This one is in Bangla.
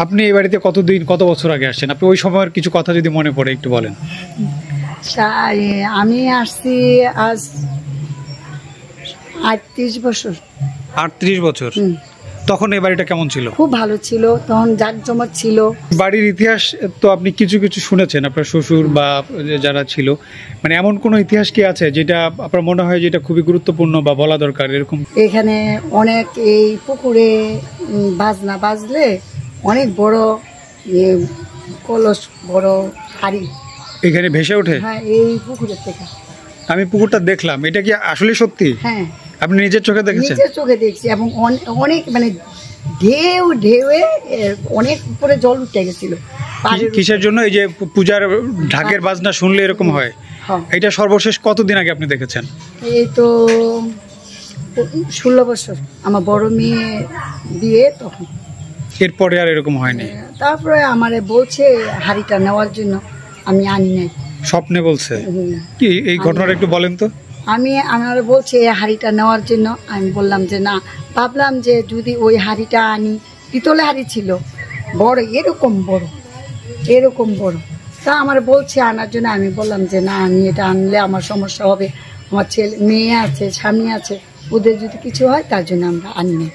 আপনি এই বাড়িতে কত বছর আগে আসছেন? আপনি ওই সময়ের কিছু কথা যদি মনে পড়ে একটু বলেন। আমি আসছি আজ 38 বছর। 38 বছর। তখন এই বাড়িটা কেমন ছিল? খুব ভালো ছিল, তখন জাঁকজমক ছিল। বাড়ির ইতিহাস তো আপনি কিছু কিছু শুনেছেন, আপনার শ্বশুর বা যারা ছিল, মানে এমন কোনো ইতিহাস কি আছে যেটা আপনার মনে হয় যেটা খুবই গুরুত্বপূর্ণ বা বলা দরকার এরকম? এখানে অনেক এই পুকুরে বাজনা বাজলে অনেক বড় কলস, বড় হাড়ি এখানে ভেসে ওঠে। হ্যাঁ, এই পুকুরের থেকে। আমি পুকুরটা দেখলাম, এটা কি আসলে সত্যি? হ্যাঁ, আপনি নিজের চোখে দেখেছেন? নিজের চোখে দেখছি, এবং অনেক মানে ঢেউয়ে অনেক উপরে জল উঠে গেছিল। কিসের জন্য? এই যে পূজার ঢাকের বাজনা শুনলে এরকম হয়। এটা সর্বশেষ কতদিন আগে আপনি দেখেছেন? এই তো 16 বছর, আমার বড় মেয়ে বিয়ে তখন। এরপরে আর এরকম হয়নি? তারপরে আমারে বলছে হাড়িটা নেওয়ার জন্য, আমি আনি নাই। স্বপ্নে বলছে? কি এই ঘটনাটা একটু বলেন তো। আমার বলছে হাড়িটা নেওয়ার জন্য, আমি বললাম যে না। ভাবলাম যে যদি ওই হাড়িটা আনি, পিতলে হাড়ি ছিল, বড় এরকম বড়, তা আমার বলছে আনার জন্য। আমি বললাম যে না, আমি এটা আনলে আমার সমস্যা হবে, আমার মেয়ে আছে, স্বামী আছে, ওদের যদি কিছু হয় তার জন্য আমরা আনি না।